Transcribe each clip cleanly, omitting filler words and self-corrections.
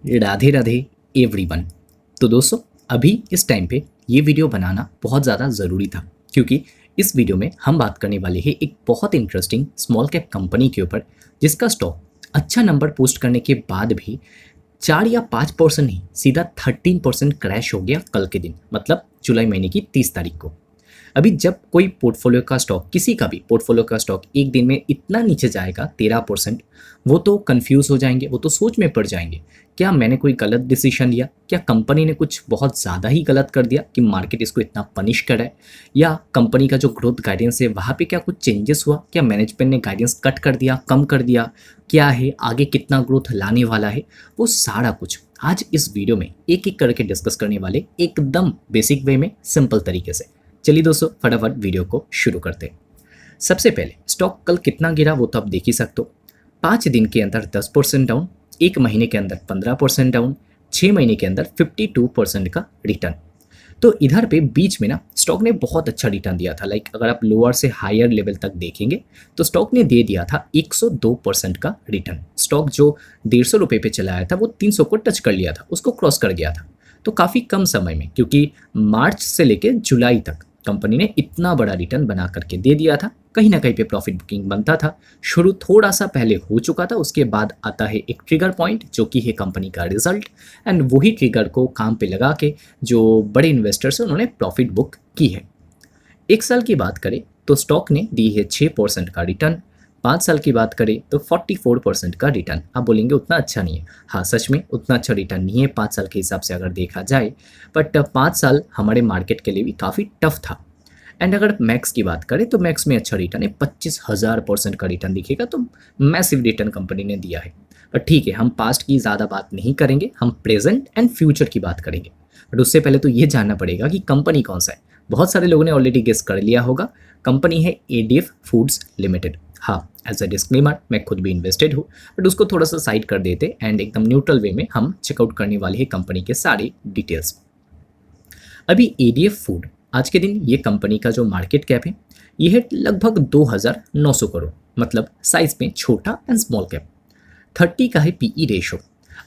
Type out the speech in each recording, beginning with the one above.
Radhe Radhe everyone. तो दोस्तों, अभी इस टाइम पे ये वीडियो बनाना बहुत ज़्यादा ज़रूरी था, क्योंकि इस वीडियो में हम बात करने वाले हैं एक बहुत इंटरेस्टिंग स्मॉल कैप कंपनी के ऊपर, जिसका स्टॉक अच्छा नंबर पोस्ट करने के बाद भी 4 या 5% नहीं, सीधा 13% क्रैश हो गया कल के दिन, मतलब जुलाई महीने की 30 तारीख को। अभी जब कोई पोर्टफोलियो का स्टॉक, किसी का भी पोर्टफोलियो का स्टॉक एक दिन में इतना नीचे जाएगा 13%, वो तो कंफ्यूज हो जाएंगे, वो तो सोच में पड़ जाएंगे, क्या मैंने कोई गलत डिसीजन लिया, क्या कंपनी ने कुछ बहुत ज़्यादा ही गलत कर दिया कि मार्केट इसको इतना पनिश कर है, या कंपनी का जो ग्रोथ गाइडेंस है वहाँ पे क्या कुछ चेंजेस हुआ, क्या मैनेजमेंट ने गाइडेंस कट कर दिया, कम कर दिया, क्या है आगे कितना ग्रोथ लाने वाला है। वो सारा कुछ आज इस वीडियो में एक एक करके डिस्कस करने वाले, एकदम बेसिक वे में, सिंपल तरीके से। चलिए दोस्तों, फटाफट वीडियो को शुरू करते हैं। सबसे पहले स्टॉक कल कितना गिरा वो तो आप देख ही सकते हो। 5 दिन के अंदर 10% डाउन, 1 महीने के अंदर 15% डाउन, 6 महीने के अंदर 52% का रिटर्न। तो इधर पे बीच में ना स्टॉक ने बहुत अच्छा रिटर्न दिया था। लाइक अगर आप लोअर से हायर लेवल तक देखेंगे तो स्टॉक ने दे दिया था 102% का रिटर्न। स्टॉक जो 150 रुपये पे चला आया था वो 300 को टच कर लिया था, उसको क्रॉस कर गया था। तो काफ़ी कम समय में, क्योंकि मार्च से लेकर जुलाई तक कंपनी ने इतना बड़ा रिटर्न बना करके दे दिया था। कहीं ना कहीं पे प्रॉफिट बुकिंग बनता था, शुरू थोड़ा सा पहले हो चुका था। उसके बाद आता है एक ट्रिगर पॉइंट, जो कि है कंपनी का रिजल्ट, एंड वही ट्रिगर को काम पे लगा के जो बड़े इन्वेस्टर्स हैं उन्होंने प्रॉफिट बुक की है। 1 साल की बात करें तो स्टॉक ने दी है 6% का रिटर्न। 5 साल की बात करें तो 44% का रिटर्न। आप बोलेंगे उतना अच्छा नहीं है। हाँ, सच में उतना अच्छा रिटर्न नहीं है 5 साल के हिसाब से अगर देखा जाए, बट 5 साल हमारे मार्केट के लिए भी काफ़ी टफ था। एंड अगर मैक्स की बात करें तो मैक्स में अच्छा रिटर्न है, 25,000% का रिटर्न दिखेगा, तो मैसिव रिटर्न कंपनी ने दिया है। बट ठीक है, हम पास्ट की ज़्यादा बात नहीं करेंगे, हम प्रेजेंट एंड फ्यूचर की बात करेंगे। बट उससे पहले तो ये जानना पड़ेगा कि कंपनी कौन सा है। बहुत सारे लोगों ने ऑलरेडी गेस कर लिया होगा, कंपनी है एडीएफ फूड्स लिमिटेड। हाँ, एज अ डिस्क्लेमर, मैं खुद भी इन्वेस्टेड हूँ, बट उसको थोड़ा सा साइड कर देते एंड एकदम न्यूट्रल वे में हम चेकआउट करने वाले हैं कंपनी के सारे डिटेल्स। अभी एडीएफ फूड, आज के दिन ये कंपनी का जो मार्केट कैप है ये है लगभग 2,900 करोड़, मतलब साइज में छोटा एंड स्मॉल कैप। 30 का है पीई रेशो।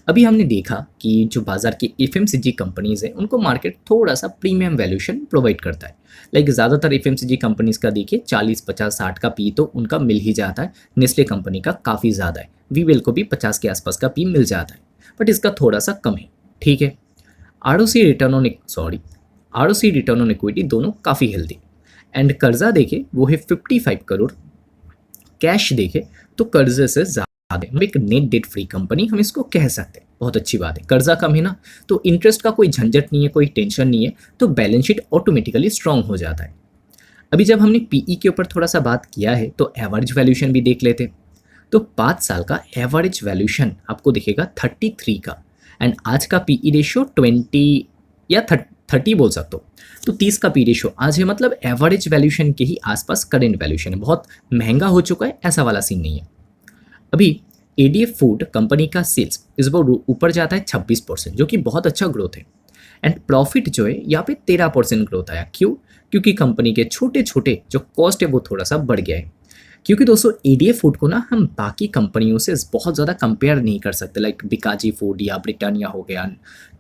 अभी हमने देखा कि जो बाजार की एफएमसीजी कंपनीज हैं उनको मार्केट थोड़ा सा प्रीमियम वैल्यूएशन प्रोवाइड करता है। लाइक ज़्यादातर एफएमसीजी कंपनीज का देखिए 40, 50, 60 का पी तो उनका मिल ही जाता है। नेस्ले कंपनी का काफ़ी ज़्यादा है, वीवेल को भी 50 के आसपास का पी मिल जाता है, बट इसका थोड़ा सा कम है। ठीक है। आरओसी रिटर्न ऑन इक्विटी दोनों काफ़ी हेल्दी। एंड कर्जा देखे वो है 55 करोड़। कैश देखे तो कर्जे से ज़्यादा है। हम एक नेट डेट फ्री कंपनी हम इसको कह सकते हैं, बहुत अच्छी बात है। कर्जा कम है ना, तो इंटरेस्ट का कोई झंझट नहीं है, कोई टेंशन नहीं है, तो बैलेंस शीट ऑटोमेटिकली स्ट्रांग हो जाता है। अभी जब हमने पीई के ऊपर थोड़ा सा बात किया है तो एवरेज वैल्यूशन भी देख लेते हैं। तो 5 साल का एवरेज वैल्यूशन आपको दिखेगा 33 का, एंड आज का पीई रेशियो 20 या 30 बोल सकते हो। तो 30 का पी रेशियो आज है, मतलब एवरेज वैल्यूशन के ही आसपास करेंट वैल्यूशन है। बहुत महंगा हो चुका है ऐसा वाला सीन नहीं है। अभी एडीएफ फूड कंपनी का सेल्स इस बार ऊपर जाता है 26%, जो कि बहुत अच्छा ग्रोथ है। एंड प्रॉफिट जो है यहाँ पे 13% ग्रोथ आया। क्यों? क्योंकि कंपनी के छोटे छोटे जो कॉस्ट है वो थोड़ा सा बढ़ गया है। क्योंकि दोस्तों एडीएफ फूड को ना हम बाकी कंपनियों से बहुत ज़्यादा कंपेयर नहीं कर सकते, लाइक बिकाजी फूड या ब्रिटानिया हो गया।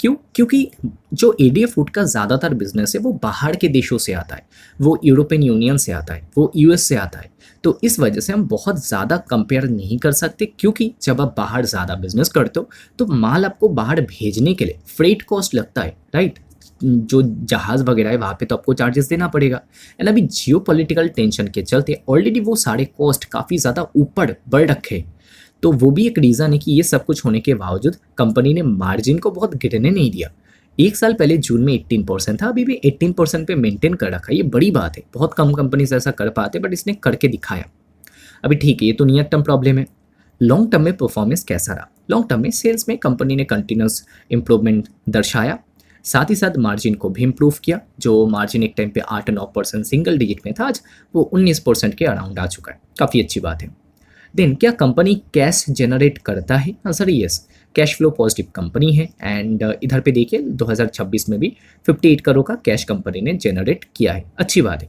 क्यों? क्योंकि जो एडीएफ फूड का ज़्यादातर बिजनेस है वो बाहर के देशों से आता है, वो यूरोपियन यूनियन से आता है, वो यूएस से आता है। तो इस वजह से हम बहुत ज़्यादा कंपेयर नहीं कर सकते, क्योंकि जब आप बाहर ज़्यादा बिजनेस करते हो तो माल आपको बाहर भेजने के लिए फ्रेट कॉस्ट लगता है, राइट? जो जहाज़ वगैरह है वहाँ पे तो आपको चार्जेस देना पड़ेगा। एंड अभी जियो पॉलिटिकल टेंशन के चलते ऑलरेडी वो सारे कॉस्ट काफ़ी ज़्यादा ऊपर बढ़ रखे हैं। तो वो भी एक रीज़न है कि ये सब कुछ होने के बावजूद कंपनी ने मार्जिन को बहुत गिरने नहीं दिया। 1 साल पहले जून में 18% था, अभी भी 18% पे मेंटेन कर रखा है। ये बड़ी बात है, बहुत कम कंपनीज ऐसा कर पाते, बट इसने करके दिखाया। अभी ठीक है, ये तो नियर टर्म प्रॉब्लम है। लॉन्ग टर्म में परफॉर्मेंस कैसा रहा? लॉन्ग टर्म में सेल्स में कंपनी ने कंटिन्यूस इंप्रूवमेंट दर्शाया, साथ ही साथ मार्जिन को भी इम्प्रूव किया। जो मार्जिन एक टाइम पे 8-9% सिंगल डिजिट में था, आज वो 19% के अराउंड आ चुका है। काफ़ी अच्छी बात है। देन क्या कंपनी कैश जनरेट करता है? Answer yes, cash flow positive company है। एंड इधर पे देखिए 2026 में भी 58 करोड़ का कैश कंपनी ने जनरेट किया है, अच्छी बात है।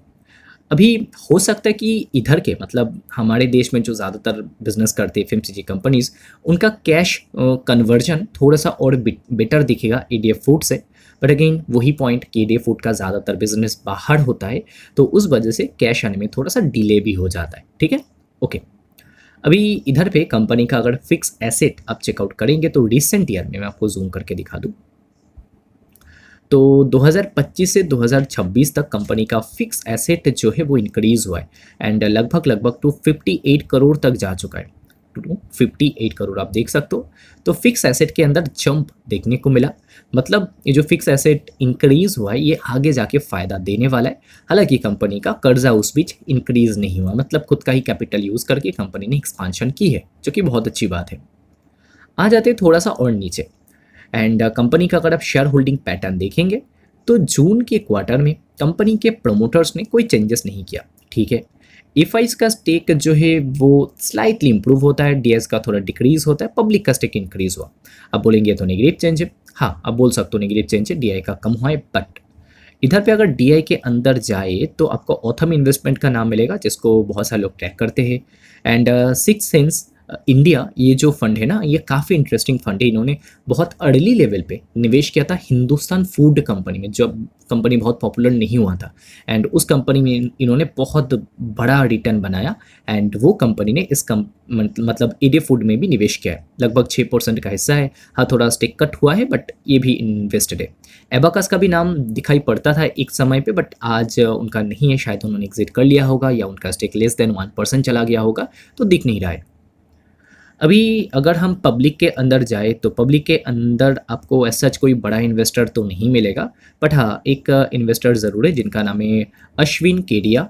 अभी हो सकता है कि इधर के मतलब हमारे देश में जो ज़्यादातर बिजनेस करते हैं एफएमसीजी कंपनीज, उनका कैश कन्वर्जन थोड़ा सा और बेटर दिखेगा एडीएफ फूड से। बट अगेन वही पॉइंट कि एडीएफ फूड का ज़्यादातर बिजनेस बाहर होता है, तो उस वजह से कैश आने में थोड़ा सा डिले भी हो जाता है। ठीक है, ओके। अभी इधर पे कंपनी का अगर फिक्स एसेट आप चेकआउट करेंगे तो रिसेंट ईयर में मैं आपको जूम करके दिखा दूँ तो 2025 से 2026 तक कंपनी का फिक्स एसेट जो है वो इंक्रीज हुआ है एंड लगभग टू 58 करोड़ तक जा चुका है। टू 58 करोड़ आप देख सकते हो। तो फिक्स एसेट के अंदर जंप देखने को मिला। मतलब ये जो फिक्स एसेट इंक्रीज हुआ है ये आगे जाके फ़ायदा देने वाला है। हालांकि कंपनी का कर्जा उस बीच इंक्रीज नहीं हुआ, मतलब खुद का ही कैपिटल यूज़ करके कंपनी ने एक्सपांशन की है, जो कि बहुत अच्छी बात है। आ जाते हैं थोड़ा सा और नीचे एंड कंपनी का अगर आप शेयर होल्डिंग पैटर्न देखेंगे तो जून के क्वार्टर में कंपनी के प्रमोटर्स ने कोई चेंजेस नहीं किया। ठीक है, एफआईज का स्टेक जो है वो स्लाइटली इंप्रूव होता है, डीएस का थोड़ा डिक्रीज होता है, पब्लिक का स्टेक इंक्रीज हुआ। अब बोलेंगे तो नेगेटिव चेंज है, हाँ अब बोल सकते हो नेगेटिव चेंज है, डीआई का कम हुआ है। बट इधर पे अगर डीआई के अंदर जाए तो आपको ऑथम इन्वेस्टमेंट का नाम मिलेगा, जिसको बहुत सारे लोग ट्रैक करते हैं। एंड सिक्स सेंस इंडिया ये जो फंड है ना, ये काफ़ी इंटरेस्टिंग फंड है। इन्होंने बहुत अर्ली लेवल पे निवेश किया था हिंदुस्तान फूड कंपनी में, जब कंपनी बहुत पॉपुलर नहीं हुआ था। एंड उस कंपनी में इन्होंने बहुत बड़ा रिटर्न बनाया एंड वो कंपनी ने इस मतलब एडे फूड में भी निवेश किया है। लगभग 6% का हिस्सा है। हाँ थोड़ा स्टेक कट हुआ है बट ये भी इन्वेस्टेड है। एबाकस का भी नाम दिखाई पड़ता था एक समय पे, बट आज उनका नहीं है, शायद उन्होंने एग्जिट कर लिया होगा या उनका स्टेक लेस देन 1% चला गया होगा, तो दिख नहीं रहा है। अभी अगर हम पब्लिक के अंदर जाए तो पब्लिक के अंदर आपको ऐसा कोई बड़ा इन्वेस्टर तो नहीं मिलेगा, बट हाँ एक इन्वेस्टर ज़रूर है जिनका नाम है अश्विन केडिया।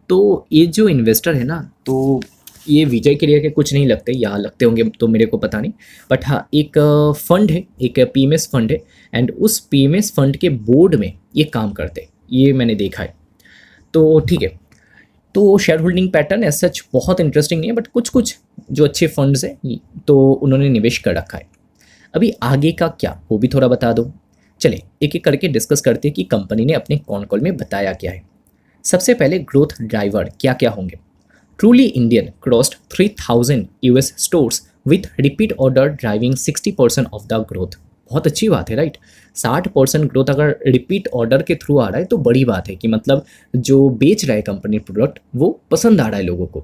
तो ये जो इन्वेस्टर है ना, तो ये विजय केडिया के कुछ नहीं लगते, या लगते होंगे तो मेरे को पता नहीं। बट हाँ एक फंड है, एक पीएमएस फंड है एंड उस पीएमएस फंड के बोर्ड में ये काम करते हैं, ये मैंने देखा है। तो ठीक है, तो shareholding pattern as such बहुत इंटरेस्टिंग नहीं है, बट कुछ कुछ जो अच्छे फंड्स हैं तो उन्होंने निवेश कर रखा है। अभी आगे का क्या वो भी थोड़ा बता दो। चले एक एक करके डिस्कस करते हैं कि कंपनी ने अपने कॉन कॉल में बताया क्या है। सबसे पहले ग्रोथ ड्राइवर क्या क्या होंगे। Truly Indian crossed 3000 US stores with repeat order driving 60% of the growth. बहुत अच्छी बात है राइट। 60% ग्रोथ अगर रिपीट ऑर्डर के थ्रू आ रहा है तो बड़ी बात है कि मतलब जो बेच रहा है कंपनी प्रोडक्ट वो पसंद आ रहा है लोगों को।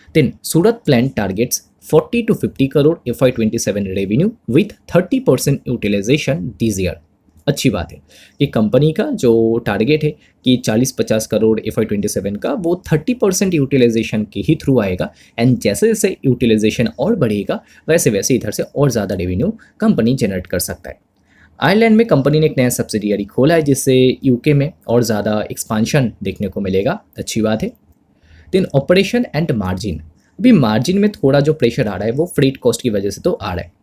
Then Surat plant targets 40 to 50 crore FY27 revenue with 30% utilisation this year. अच्छी बात है कि कंपनी का जो टारगेट है कि 40-50 करोड़ FY27 का वो 30% यूटिलाइजेशन के ही थ्रू आएगा। एंड जैसे जैसे यूटिलाइजेशन और बढ़ेगा वैसे वैसे इधर से और ज़्यादा रेवेन्यू कंपनी जनरेट कर सकता है। आयरलैंड में कंपनी ने एक नया सब्सिडियरी खोला है जिससे यूके में और ज़्यादा एक्सपांशन देखने को मिलेगा। अच्छी बात है। Then operation and margin. अभी मार्जिन में थोड़ा जो प्रेशर आ रहा है वो फ्रेट कॉस्ट की वजह से तो आ रहा है।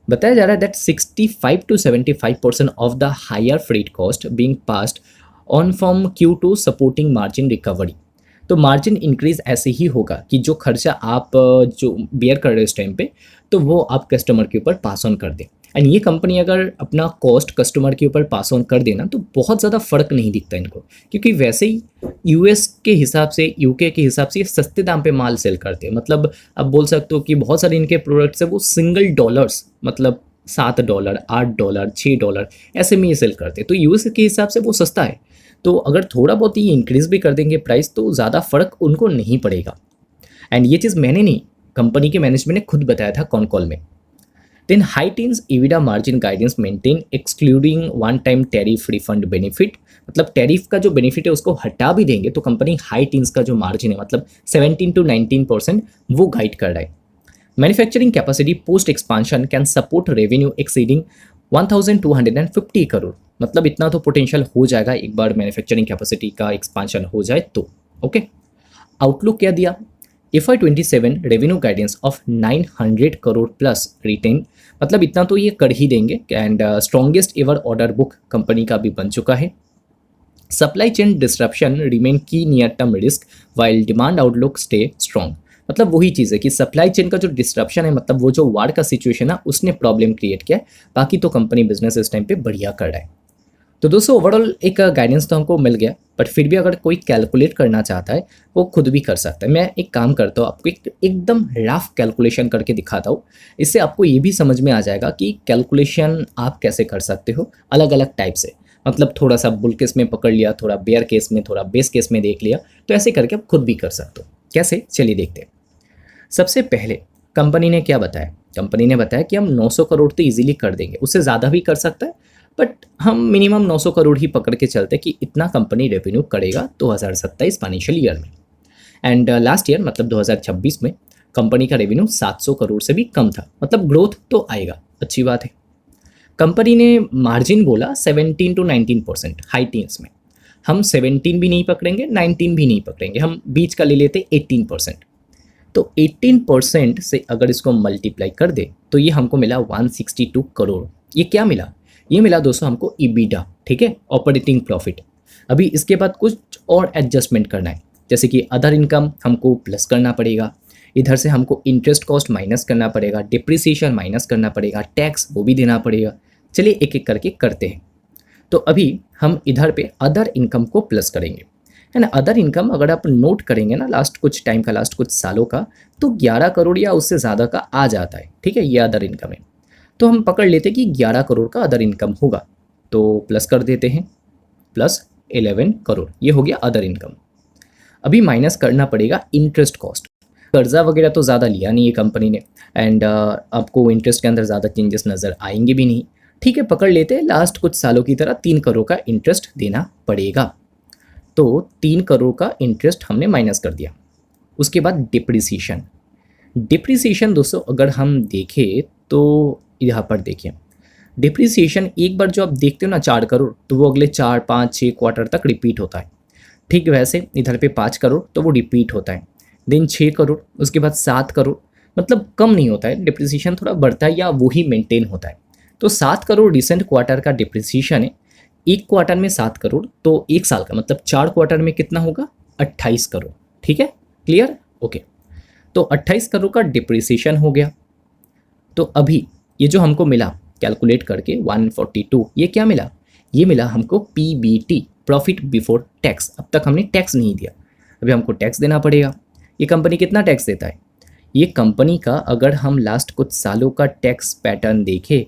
बताया जा रहा है that 65 to 75% of the higher freight cost being passed on from Q2 supporting margin recovery. तो मार्जिन इंक्रीज ऐसे ही होगा कि जो खर्चा आप जो बेयर कर रहे हो इस टाइम पे तो वो आप कस्टमर के ऊपर पास ऑन कर दें। एंड ये कंपनी अगर अपना कॉस्ट कस्टमर के ऊपर पास ऑन कर देना तो बहुत ज़्यादा फर्क नहीं दिखता इनको, क्योंकि वैसे ही यूएस के हिसाब से यूके के हिसाब से ये सस्ते दाम पे माल सेल करते हैं। मतलब आप बोल सकते हो कि बहुत सारे इनके प्रोडक्ट्स है वो सिंगल डॉलर्स, मतलब $7, $8, $6 ऐसे में ये सेल करते हैं। तो यूएस के हिसाब से वो सस्ता है। तो अगर थोड़ा बहुत ही इंक्रीज़ भी कर देंगे प्राइस तो ज़्यादा फर्क उनको नहीं पड़ेगा। एंड ये चीज़ मैंने नहीं, कंपनी के मैनेजमेंट ने खुद बताया था कॉन कॉल में। Then high teens EBITDA margin guidance maintain excluding one time tariff refund benefit. मतलब टैरिफ का जो बेनिफिट है उसको हटा भी देंगे तो कंपनी हाई टीन्स का जो मार्जिन है मतलब 17 to 19% वो गाइड कर रहा है। Manufacturing capacity post expansion can support revenue exceeding 1250 crore. मतलब इतना तो पोटेंशियल हो जाएगा एक बार मैन्युफैक्चरिंग कैपेसिटी का एक्सपांशन हो जाए तो। ओके, आउटलुक क्या दिया। FY27 revenue guidance of 900 crore plus retain. मतलब इतना तो ये कर ही देंगे। And strongest ever order book company का भी बन चुका है। Supply chain disruption remain key near term risk while demand outlook stay strong. मतलब वही चीज़ है कि सप्लाई चेन का जो डिस्ट्रप्शन है, मतलब वो जो वार का सिचुएशन है उसने प्रॉब्लम क्रिएट किया है, बाकी तो कंपनी बिजनेस इस टाइम पे बढ़िया कर रहा है। तो दोस्तों ओवरऑल एक गाइडेंस तो हमको मिल गया, बट फिर भी अगर कोई कैलकुलेट करना चाहता है वो खुद भी कर सकता है। मैं एक काम करता हूँ, आपको एकदम रफ कैलकुलेशन करके दिखाता हूँ। इससे आपको ये भी समझ में आ जाएगा कि कैलकुलेशन आप कैसे कर सकते हो अलग अलग टाइप से। मतलब थोड़ा सा बुल केस में पकड़ लिया, थोड़ा बेयर केस में, थोड़ा बेस केस में देख लिया, तो ऐसे करके आप खुद भी कर सकते हो। कैसे, चलिए देखते हैं। सबसे पहले कंपनी ने क्या बताया? कंपनी ने बताया कि हम 900 करोड़ तो इजीली कर देंगे, उससे ज़्यादा भी कर सकता है, बट हम मिनिमम 900 करोड़ ही पकड़ के चलते कि इतना कंपनी रेवेन्यू करेगा 2027 फाइनेंशियल ईयर में। एंड लास्ट ईयर मतलब 2026 में कंपनी का रेवेन्यू 700 करोड़ से भी कम था। मतलब ग्रोथ तो आएगा, अच्छी बात है। कंपनी ने मार्जिन बोला 17 to 19%, हाई टीन्स में। हम 17 भी नहीं पकड़ेंगे, 19 भी नहीं पकड़ेंगे, हम बीच का ले लेते 18%। तो 18% से अगर इसको मल्टीप्लाई कर दे तो ये हमको मिला 162 करोड़। ये क्या मिला? ये मिला दोस्तों हमको ईबीटा, ठीक है, ऑपरेटिंग प्रॉफिट। अभी इसके बाद कुछ और एडजस्टमेंट करना है, जैसे कि अदर इनकम हमको प्लस करना पड़ेगा, इधर से हमको इंटरेस्ट कॉस्ट माइनस करना पड़ेगा, डिप्रिसिएशन माइनस करना पड़ेगा, टैक्स वो भी देना पड़ेगा। चलिए एक एक करके करते हैं। तो अभी हम इधर पे अदर इनकम को प्लस करेंगे, है ना। अदर इनकम अगर आप नोट करेंगे ना लास्ट कुछ टाइम का, लास्ट कुछ सालों का, तो 11 करोड़ या उससे ज़्यादा का आ जाता है, ठीक है। ये अदर इनकम है, तो हम पकड़ लेते कि 11 करोड़ का अदर इनकम होगा, तो प्लस कर देते हैं, प्लस 11 करोड़, ये हो गया अदर इनकम। अभी माइनस करना पड़ेगा इंटरेस्ट कॉस्ट। कर्जा वगैरह तो ज़्यादा लिया नहीं है कंपनी ने, एंड आपको इंटरेस्ट के अंदर ज़्यादा चेंजेस नज़र आएंगे भी नहीं, ठीक है। पकड़ लेते हैं लास्ट कुछ सालों की तरह 3 करोड़ का इंटरेस्ट देना पड़ेगा। तो 3 करोड़ का इंटरेस्ट हमने माइनस कर दिया। उसके बाद डिप्रिसिएशन। डिप्रिसिएशन दोस्तों अगर हम देखें तो यहाँ पर देखिए, डिप्रिसिएशन एक बार जो आप देखते हो ना 4 करोड़, तो वो अगले 4, 5, 6 क्वार्टर तक रिपीट होता है। ठीक वैसे इधर पे 5 करोड़ तो वो रिपीट होता है, देन 6 करोड़, उसके बाद 7 करोड़। मतलब कम नहीं होता है डिप्रिसिएशन, थोड़ा बढ़ता है या वो ही मेंटेन होता है। तो 7 करोड़ रिसेंट क्वार्टर का डिप्रिसिएशन है। एक क्वार्टर में 7 करोड़, तो एक साल का मतलब 4 क्वार्टर में कितना होगा? 28 करोड़, ठीक है, क्लियर, ओके। तो 28 करोड़ का डिप्रिसिएशन हो गया। तो अभी ये जो हमको मिला कैलकुलेट करके 142, ये क्या मिला? ये मिला हमको पीबीटी, प्रॉफिट बिफोर टैक्स। अब तक हमने टैक्स नहीं दिया, अभी हमको टैक्स देना पड़ेगा। ये कंपनी कितना टैक्स देता है? ये कंपनी का अगर हम लास्ट कुछ सालों का टैक्स पैटर्न देखें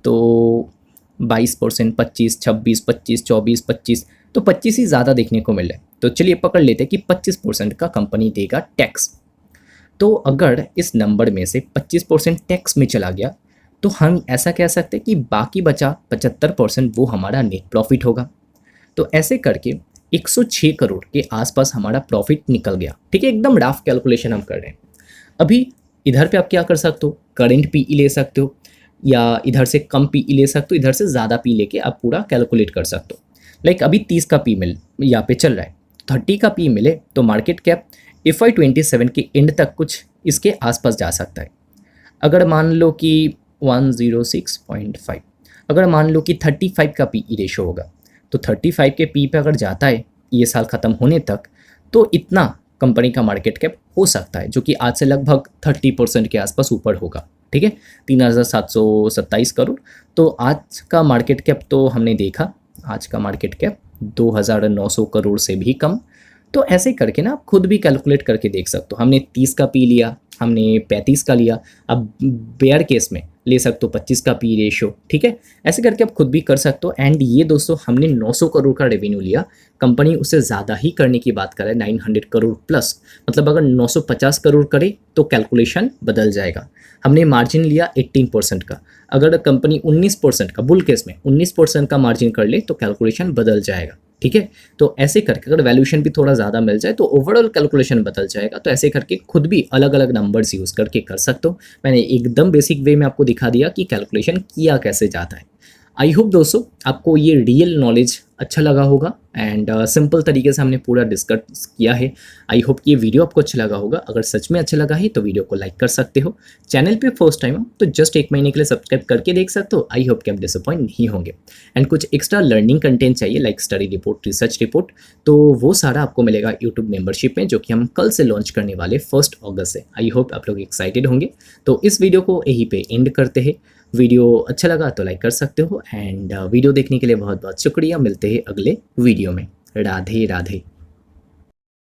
तो 22%, 25, 26, 25, 24, 25, तो 25 ही ज़्यादा देखने को मिल रहा है। तो चलिए पकड़ लेते हैं कि 25% का कंपनी देगा टैक्स। तो अगर इस नंबर में से 25% टैक्स में चला गया तो हम ऐसा कह सकते हैं कि बाकी बचा 75% वो हमारा नेट प्रॉफिट होगा। तो ऐसे करके 106 करोड़ के आसपास हमारा प्रॉफिट निकल गया, ठीक है। एकदम रफ कैलकुलेशन हम कर रहे हैं। अभी इधर पे आप क्या कर सकते हो? करेंट पीई ले सकते हो, या इधर से कम पीई ले सकते हो, इधर से ज़्यादा पी लेके आप पूरा कैलकुलेट कर सकते हो। लाइक अभी 30 का पी मिल यहाँ पे चल रहा है, 30 का पी मिले तो मार्केट कैप FY27 के एंड तक कुछ इसके आसपास जा सकता है। अगर मान लो कि 106.5, अगर मान लो कि 35 का पी रेशो होगा, तो 35 के पी पे अगर जाता है ये साल ख़त्म होने तक, तो इतना कंपनी का मार्केट कैप हो सकता है, जो कि आज से लगभग 30% के आसपास ऊपर होगा, ठीक है। 3727 करोड़। तो आज का मार्केट कैप तो हमने देखा, आज का मार्केट कैप 2900 करोड़ से भी कम। तो ऐसे करके ना आप खुद भी कैलकुलेट करके देख सकते हो। हमने 30 का पी लिया, हमने 35 का लिया, अब बेयर केस में ले सकते हो 25 का पी रेशो, ठीक है। ऐसे करके आप खुद भी कर सकते हो। एंड ये दोस्तों हमने 900 करोड़ का रेवेन्यू लिया, कंपनी उससे ज़्यादा ही करने की बात करे, 900 करोड़ प्लस। मतलब अगर 950 करोड़ करे तो कैलकुलेशन बदल जाएगा। हमने मार्जिन लिया 18% का, अगर कंपनी 19% का, बुल केस में 19% का मार्जिन कर ले तो कैलकुलेशन बदल जाएगा, ठीक है। तो ऐसे करके अगर वैल्यूएशन भी थोड़ा ज़्यादा मिल जाए तो ओवरऑल कैलकुलेशन बदल जाएगा। तो ऐसे करके खुद भी अलग अलग नंबर्स यूज़ करके कर सकते हो। मैंने एकदम बेसिक वे में आपको दिखा दिया कि कैलकुलेशन किया कैसे जाता है। आई होप दोस्तों आपको ये रियल नॉलेज अच्छा लगा होगा, एंड सिंपल तरीके से हमने पूरा डिस्कस किया है। आई होप कि ये वीडियो आपको अच्छा लगा होगा। अगर सच में अच्छा लगा है तो वीडियो को लाइक कर सकते हो। चैनल पे फर्स्ट टाइम हो तो जस्ट 1 महीने के लिए सब्सक्राइब करके देख सकते हो। आई होप कि आप डिसअपॉइंट नहीं होंगे। एंड कुछ एक्स्ट्रा लर्निंग कंटेंट चाहिए like study report, research report, तो वो सारा आपको मिलेगा यूट्यूब मेंबरशिप में, जो कि हम कल से लॉन्च करने वाले 1 अगस्त से। आई होप आप लोग एक्साइटेड होंगे। तो इस वीडियो को यहीं पे एंड करते हैं। वीडियो अच्छा लगा तो लाइक कर सकते हो, एंड वीडियो देखने के लिए बहुत बहुत शुक्रिया। मिलते हैं अगले वीडियो में। राधे राधे।